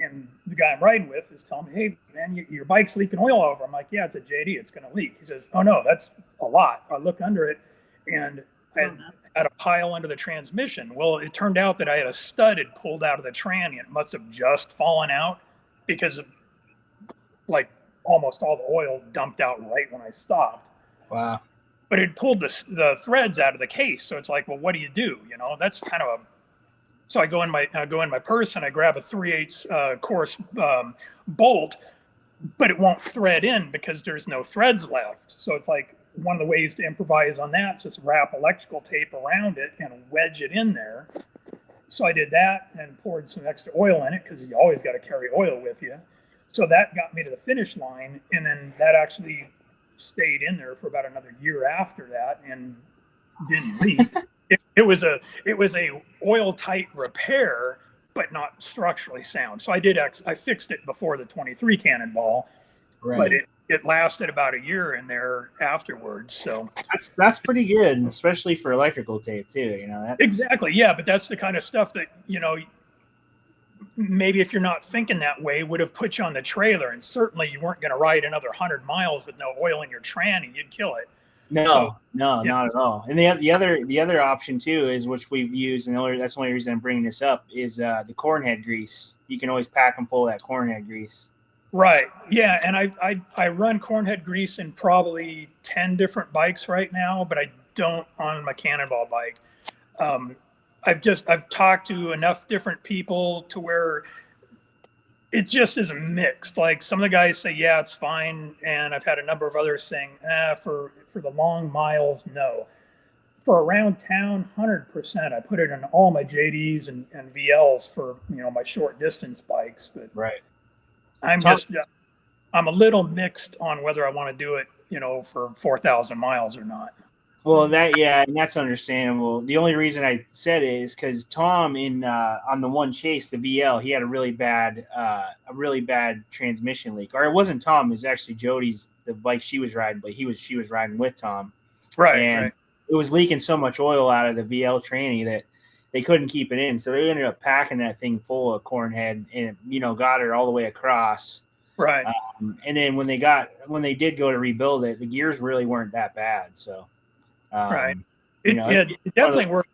and the guy I'm riding with is telling me, "Hey man, your bike's leaking oil over." I'm like, "Yeah, it's a JD, it's going to leak." He says, "Oh no, that's a lot." I look under it, and I had a pile under the transmission. Well, it turned out that I had a stud had pulled out of the tranny, and it must have just fallen out because like almost all the oil dumped out right when I stopped. Wow. But it pulled the threads out of the case. So it's like, well, what do you do? That's kind of so I go in my purse and I grab a 3/8 course bolt, but it won't thread in because there's no threads left. So it's like one of the ways to improvise on that is just wrap electrical tape around it and wedge it in there. So I did that and poured some extra oil in it because you always got to carry oil with you. So that got me to the finish line, and then that actually stayed in there for about another year after that and didn't leak. It was a oil tight repair, but not structurally sound. So I fixed it before the 23 Cannonball, right. But it lasted about a year in there afterwards. So that's pretty good, especially for electrical tape too. That. Exactly, yeah. But that's the kind of stuff that maybe if you're not thinking that way, would have put you on the trailer, and certainly you weren't going to ride another 100 miles with no oil in your tranny. You'd kill it. No, not at all. And the other option too is, which we've used, and that's the only reason I'm bringing this up, is the corn head grease. You can always pack them full of that corn head grease. Right. Yeah, and I run corn head grease in probably 10 different bikes right now, but I don't on my Cannonball bike. I've talked to enough different people to where it just is mixed. Like some of the guys say, yeah, it's fine. And I've had a number of others saying, for the long miles, no. For around town, 100%. I put it in all my JDs and VLs for, my short distance bikes. But right. I'm a little mixed on whether I want to do it, for 4,000 miles or not. Well, and that's understandable. The only reason I said it is because Tom on the one chase, the VL, he had a really bad transmission leak. Or it wasn't Tom; it was actually Jody's, the bike she was riding, but she was riding with Tom. Right. And right. It was leaking so much oil out of the VL tranny that they couldn't keep it in. So they ended up packing that thing full of corn head and got it all the way across. Right. And then when they did go to rebuild it, the gears really weren't that bad. So. Right. It definitely works.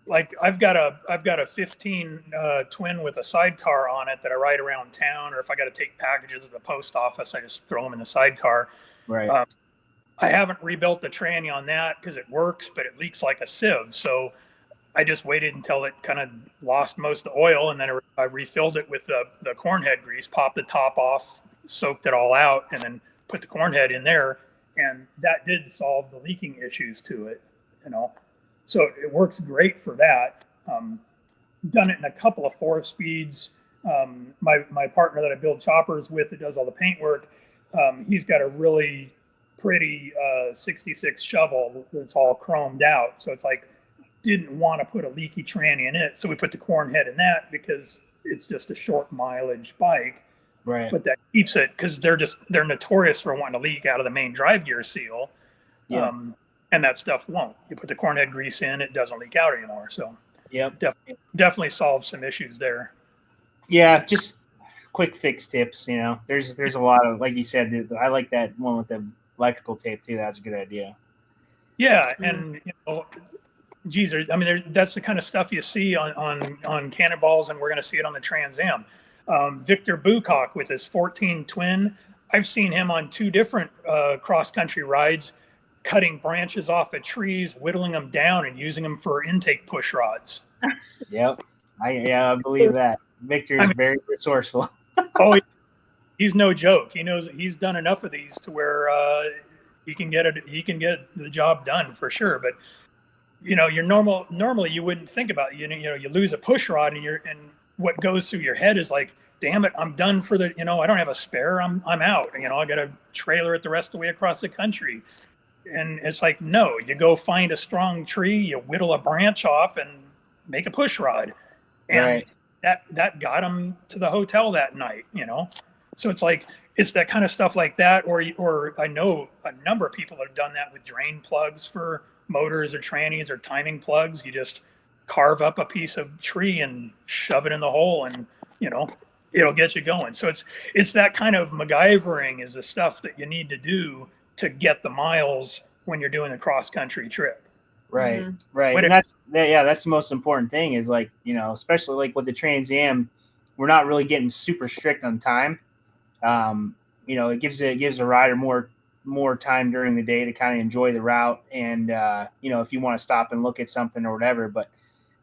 Like I've got a 15 twin with a sidecar on it that I ride around town, or if I got to take packages at the post office, I just throw them in the sidecar. Right. I haven't rebuilt the tranny on that because it works, but it leaks like a sieve. So I just waited until it kind of lost most of the oil, and then I refilled it with the corn head grease, popped the top off, soaked it all out, and then put the corn head in there. And that did solve the leaking issues to it, So it works great for that. Done it in a couple of 4-speeds. My partner that I build choppers with, that does all the paint work, he's got a really pretty 66 shovel that's all chromed out. So it's like, didn't want to put a leaky tranny in it. So we put the corn head in that because it's just a short mileage bike. Right. But that keeps it, because they're notorious for wanting to leak out of the main drive gear seal. Yeah. And that stuff won't. You put the cornhead grease in, it doesn't leak out anymore. So Yep. definitely solves some issues there. Yeah, just quick fix tips. There's a lot of, like you said, I like that one with the electrical tape too. That's a good idea. Yeah, and geez, that's the kind of stuff you see on Cannonballs, and we're going to see it on the Trans Am. Victor Bucock with his 14 twin, I've seen him on 2 different cross-country rides, cutting branches off of trees, whittling them down, and using them for intake push rods. Yep, I believe that. Victor's very resourceful. Oh, he's no joke. He knows he's done enough of these to where he can get the job done for sure. But normally you wouldn't think about it. You lose a push rod and what goes through your head is like, damn it, I'm done for the, I don't have a spare. I'm out. I got to trailer it the rest of the way across the country. And it's like, no, you go find a strong tree, you whittle a branch off and make a push rod. And right. that got him to the hotel that night, So it's like, it's that kind of stuff like that. Or I know a number of people that have done that with drain plugs for motors or trannies or timing plugs. You just carve up a piece of tree and shove it in the hole, and it'll get you going. So it's that kind of MacGyvering is the stuff that you need to do to get the miles when you're doing a cross country trip. Right. And that's the most important thing is, like, especially like with the Trans Am, we're not really getting super strict on time. It gives a rider more time during the day to kind of enjoy the route, and if you want to stop and look at something or whatever. But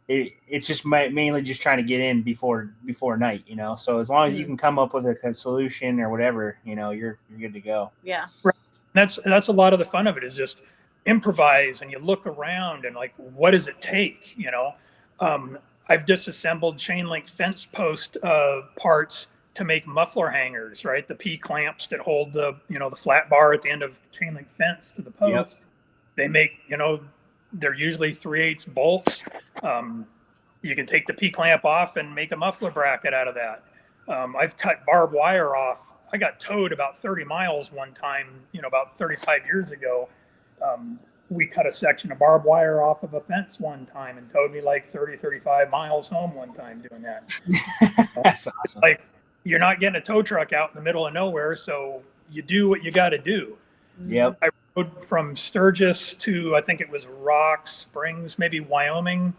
it's just mainly just trying to get in before night. So as long as you can come up with a solution or whatever, you're good to go. Yeah. Right. That's a lot of the fun of it, is just improvise, and you look around and like, what does it take? I've disassembled chain link fence post parts to make muffler hangers, right? The P clamps that hold the flat bar at the end of chain link fence to the post. Yep. They make, they're usually 3/8 bolts. You can take the P clamp off and make a muffler bracket out of that. I've cut barbed wire off. I got towed about 30 miles one time, about 35 years ago. We cut a section of barbed wire off of a fence one time and towed me like 35 miles home one time doing that. That's awesome. Like, you're not getting a tow truck out in the middle of nowhere, so you do what you got to do. Yep. I rode from Sturgis to, I think it was Rock Springs, maybe Wyoming,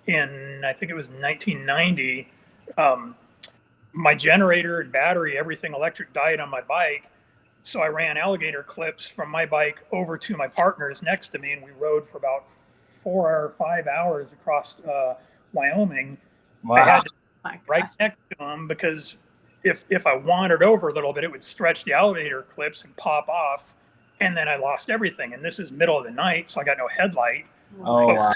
in, I think it was 1990. My generator and battery, everything electric, died on my bike. So I ran alligator clips from my bike over to my partner's next to me, and we rode for about 4 or 5 hours across Wyoming. Wow. I had to right next to them, because if I wandered over a little bit, it would stretch the alligator clips and pop off, and then I lost everything. And this is middle of the night, so I got no headlight. Oh, wow.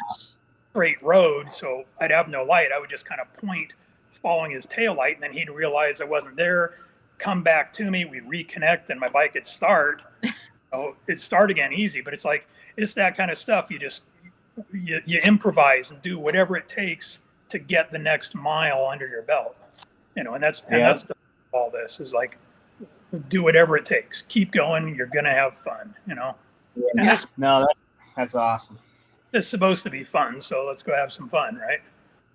Straight road, so I'd have no light. I would just kind of point following his tail light, and then he'd realize I wasn't there, come back to me, we'd reconnect, and my bike would start. It'd start again easy. But it's like, it's that kind of stuff. You improvise and do whatever it takes to get the next mile under your belt, and that's all this is like, do whatever it takes, keep going, you're gonna have fun, Yeah. No, that's awesome. It's supposed to be fun, so let's go have some fun, right?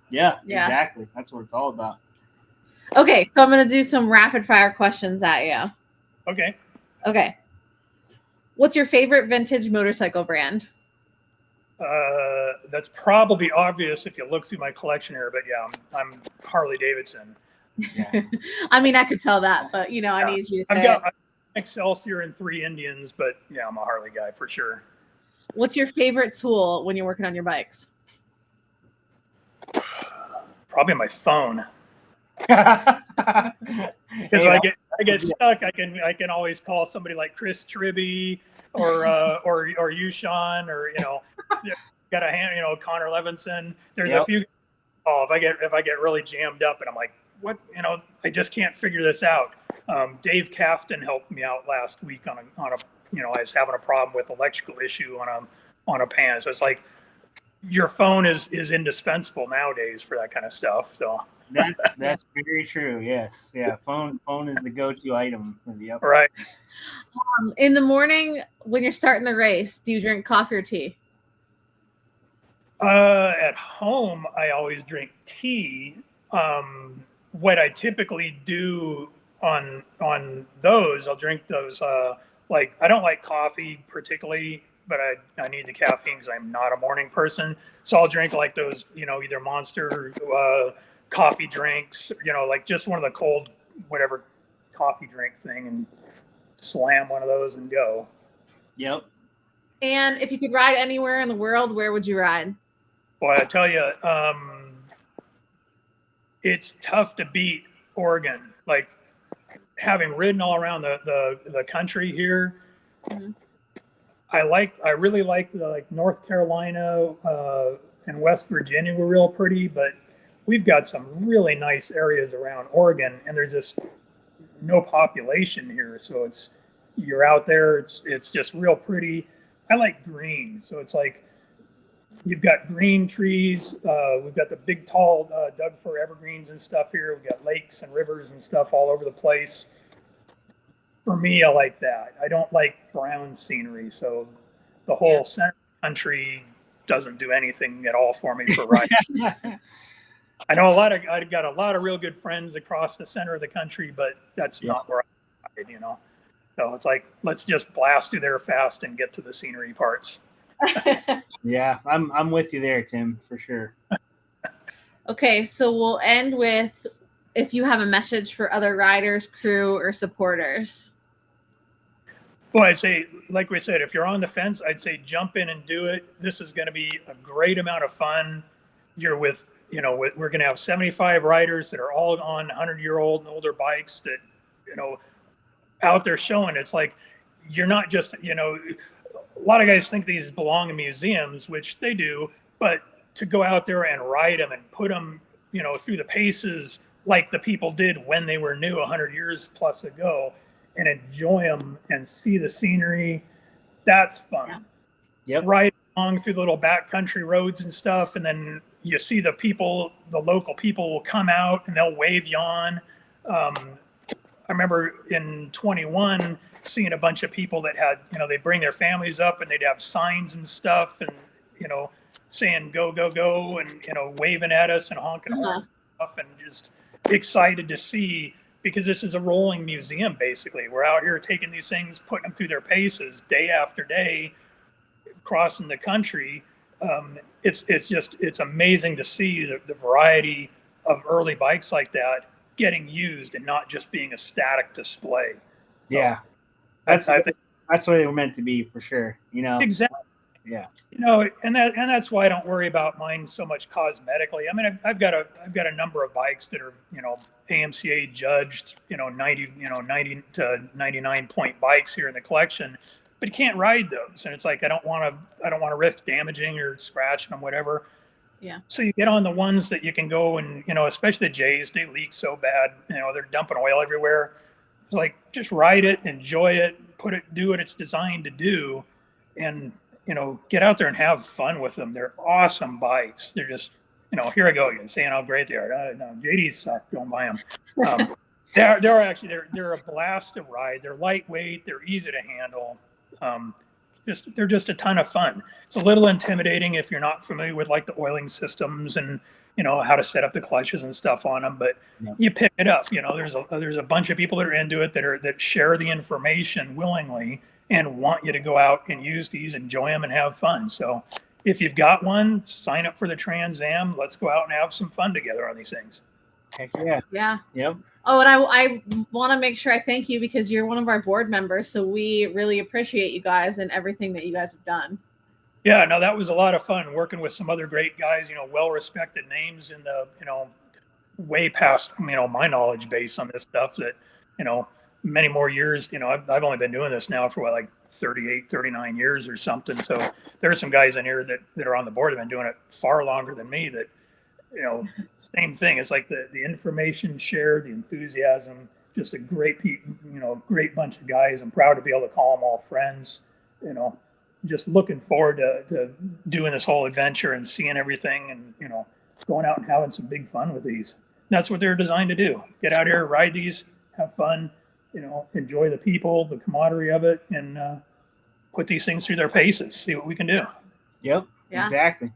Yeah. Exactly. That's what it's all about. Okay, so I'm gonna do some rapid fire questions at you. Okay. What's your favorite vintage motorcycle brand? That's probably obvious if you look through my collection here, but yeah, I'm Harley-Davidson. Yeah. I mean, I could tell that, but I need you to say I've got Excelsior and 3 Indians, but yeah, I'm a Harley guy for sure. What's your favorite tool when you're working on your bikes? Probably my phone. Because I get stuck, I can always call somebody like Chris Tribby or Yushan, or got a hand, Connor Levinson. There's a few. If I get really jammed up and I'm like, what, I just can't figure this out. Dave Cafton helped me out last week on a I was having a problem with electrical issue on a pan. So it's like, your phone is indispensable nowadays for that kind of stuff. So That's very true. Yes. Yeah. Phone is the go-to item. Yep. Right. In the morning when you're starting the race, do you drink coffee or tea? At home, I always drink tea. What I typically do on those, I'll drink those. Like I don't like coffee particularly, but I need the caffeine because I'm not a morning person. So I'll drink like those, either Monster coffee drinks, like just one of the cold whatever coffee drink thing, and slam one of those and go. Yep. And if you could ride anywhere in the world, where would you ride? Boy, I tell you, it's tough to beat Oregon. Like having ridden all around the country here, Mhm. I really liked like North Carolina and West Virginia were real pretty, but we've got some really nice areas around Oregon, and there's just no population here, so you're out there. It's just real pretty. I like green, so it's like you've got green trees. We've got the big, tall Doug fir evergreens and stuff here. We've got lakes and rivers and stuff all over the place. For me, I like that. I don't like brown scenery, so the whole center of the country doesn't do anything at all for me for riding. I know I've got a lot of real good friends across the center of the country, but that's not where I ride, So it's like, let's just blast through there fast and get to the scenery parts. Yeah, I'm with you there, Tim, for sure. Okay, so we'll end with if you have a message for other riders, crew, or supporters. Well, I'd say, like we said, if you're on the fence, I'd say jump in and do it. This is going to be a great amount of fun. You're with, we're going to have 75 riders that are all on 100-year-old and older bikes that, out there showing. It's like, you're not just, a lot of guys think these belong in museums, which they do, but to go out there and ride them and put them, through the paces like the people did when they were new 100 years plus ago, and enjoy them and see the scenery, that's fun. Yep. Ride along through the little backcountry roads and stuff, and then you see the local people will come out and they'll wave you on. I remember in 21 seeing a bunch of people that had, they bring their families up and they'd have signs and stuff and, saying go, go, go, and, waving at us and honking horns and stuff, and just excited to see, because this is a rolling museum, basically. We're out here taking these things, putting them through their paces day after day, crossing the country. It's amazing to see the variety of early bikes like that getting used and not just being a static display. Yeah. That's what they were meant to be, for sure. Exactly. Yeah. And that's why I don't worry about mine so much cosmetically. I mean, I've got a number of bikes that are, AMCA judged, 90 to 99 point bikes here in the collection, but you can't ride those. And it's like, I don't want to risk damaging or scratching them, whatever. Yeah. So you get on the ones that you can go and, especially the J's, they leak so bad, they're dumping oil everywhere. It's like, just ride it, enjoy it, do what it's designed to do, and, get out there and have fun with them. They're awesome bikes. They're just, here I go again, saying how great they are. No, JD's suck. Don't buy them. They're a blast to ride. They're lightweight. They're easy to handle. They're just a ton of fun. It's a little intimidating if you're not familiar with like the oiling systems and how to set up the clutches and stuff on them, but you pick it up. There's a bunch of people that are into it that share the information willingly and want you to go out and use these, enjoy them, and have fun. So if you've got one, sign up for the TransAm. Let's go out and have some fun together on these things. Heck yeah. Yeah. Yep. Oh, and I want to make sure I thank you because you're one of our board members. So we really appreciate you guys and everything that you guys have done. Yeah, no, that was a lot of fun working with some other great guys, well-respected names in the, way past, my knowledge base on this stuff that, many more years, I've only been doing this now for like 38, 39 years or something. So there are some guys in here that are on the board that have been doing it far longer than me that, same thing. It's like the information shared, the enthusiasm, just a great bunch of guys. I'm proud to be able to call them all friends, just looking forward to doing this whole adventure and seeing everything and, going out and having some big fun with these. That's what they're designed to do. Get out here, ride these, have fun, enjoy the people, the camaraderie of it, and put these things through their paces, see what we can do. Yep, Yeah. exactly.